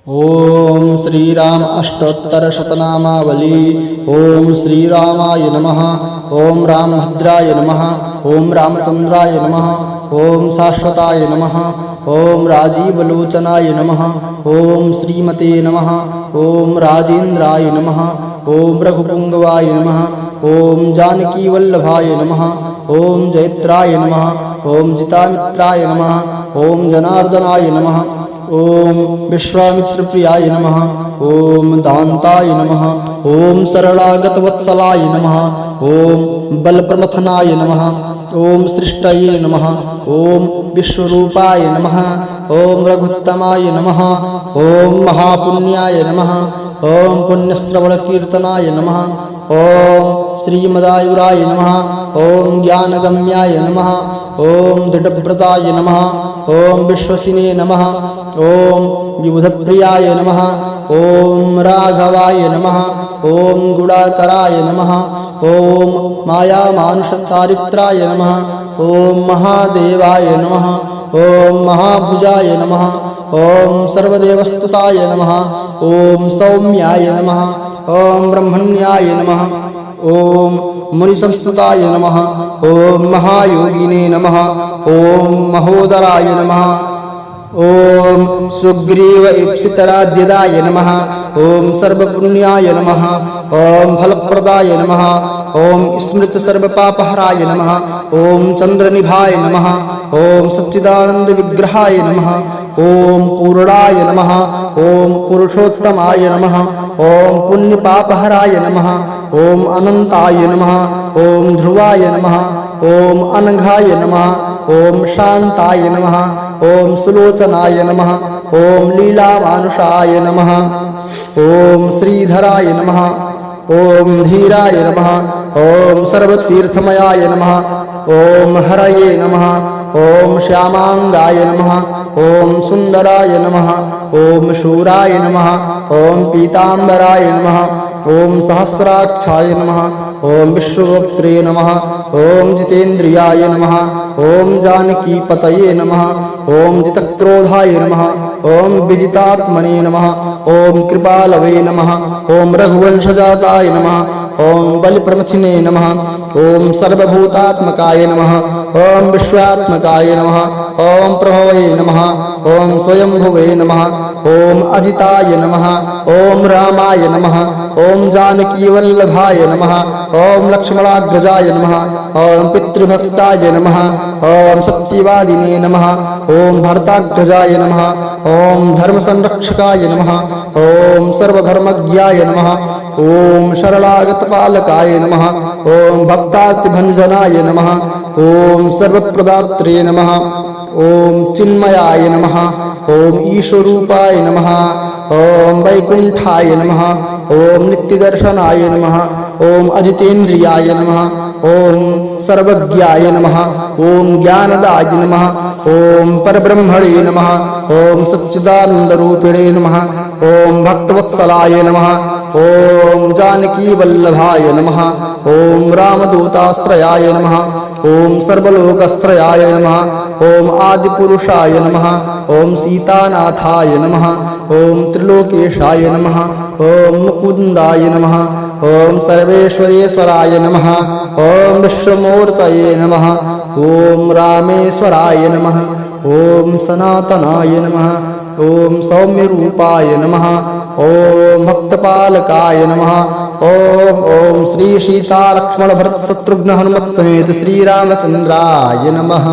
ओम श्रीराम अष्टोत्तर शतनामावली। ओम श्रीरामाय नमः। ओम रामभद्राय नमः। ओम रामचंद्राय नमः। ओम शाश्वताय नमः। ओम राजीवलोचनाय नमः। ओम श्रीमते नमः। ओम राजेन्द्राय नमः। ओम रघुपुंगवाय नमः। ओम जानकीवल्लभाय नमः। ओम जयत्राय नमः। ओम जितामित्राय नमः। ओम जनार्दनाय नमः। ओम विश्वामित्रप्रियाय नमः। ओम दान्ताय नमः। ओम सरलागतवत्सलाय नमः। ओम बलप्रमथनाय नमः। ओम सृष्टये नमः। ओम विश्वरूपाय नमः। ओम रघुत्तमाय नमः। ओम महापुण्याय नमः। ओम पुण्यश्रवणकीर्तनाय नमः। ओम श्रीमदायुराय नमः। ओम ज्ञानगम्याय नमः। ओम दृढव्रताय नमः। ओम विश्वसिने नमः। ओम विबुधप्रियाय नमः। ओम राघवाय नमः। ओम गुणाकराय नमः। ओम मायामानुषचारित्राय नमः। ओम महादेवाय नमः। ओम महाभुजाय नमः। ओम सर्वदेवस्तुताय नमः। ओम सौम्याय नमः। ओम ब्रह्मण्याय नमः। ओम मुनिसंस्तुताय नमः। ओम महायोगिने नमः। ओम महोदराय नमः। ओम सुग्रीव इप्सितराज्यदाय नमः। ओम सर्वपुण्याय नमः। ओम फलप्रदाय नमः। ओम स्मृत सर्वपापहराय नमः। ओम चंद्रनिभाय नमः। ओम सच्चिदानंद विग्रहाय नमः। ओम पूर्णाय नमः। ओम पुरुषोत्तमाय नमः। ओम पुण्यपापहराय नमः। ओम अनंताय नमः। ओम ध्रुवाय नमः। ओम अनघाय नमः। ओम शांताय नमः। ओम सुलोचनाय नमः। ओम लीलामानुषाय नमः। ओम श्रीधराय नमः। ओम धीराय नमः। ओम सर्वतीर्थमयाय नमः। ओम हरये नमः। ओम श्यामांगाय नमः। ओम सुंदराय नमः। ओम शूराय नमः। ओम पीतांबराय नमः। ओम सहस्राक्षाय नमः। ओम विश्वगोप्त्रे नमः। ओम जितेन्द्रियाय नमः। ओम जानकीपतये नमः। ओम जितक्रोधाय नमः। ओम विजितात्मने नमः। ओम कृपालवे नमः। ओम रघुवंशजाताय नमः। ओम बलिप्रमथिने नमः। ओम सर्वभूतात्मकाय नमः। ओम विश्वात्मकाय नमः। ओम प्रभवे नमः। ओम स्वयंभुवे नमः। ओम अजिताय नमः। ओम रामाय नमः। ओम जानकीवल्लभाय नमः। ओम लक्ष्मणाग्रजाय नमः। ओम पितृभक्ताय नमः। ओम सत्यवादिने नमः। ओम भरताग्रजाय नमः। ओम धर्मसंरक्षकाय नमः। ओम सर्वधर्मज्ञाय नमः। ओम शरणागतपालकाय नमः। ओम भक्तातिभञ्जनाय नमः। ओम सर्वप्रदात्रे नमः। ओम चिन्मयाय नमः। ओम ईशरूपाय नमः। ओम वैकुंठाय नमः। ओम नित्यदर्शनाय नमः। ओम अजितेन्द्रियाय नमः। ओम सर्वज्ञाय नमः। ओम ज्ञानदाय नमः। ओम परब्रह्मणे नमः। ओम सच्चिदानन्दरूपिणे नमः। ओम भक्तवत्सलाय नमः। ओम जानकीवल्लभाय नमः। ओम रामदूताश्रयाय नमः। ओम सर्वलोकश्रयाय नमः। ओम आदिपुरुषाय नमः। ओम सीतानाथाय नमः। ओम त्रिलोकेशाय नमः। ओम मुकुन्दाय नमः। ओम सर्वेश्वरेश्वराय नमः। ओम विश्वमूर्तये नमः। ओम रामेश्वराय नमः। ओम सनातनाय नमः। ओम सौम्यरूपाय नमः। ओम भक्तपालकाय नमः। ओम श्री सीता लक्ष्मण भरत शत्रुघ्न हनुमत समेत श्री रामचंद्राय नमः।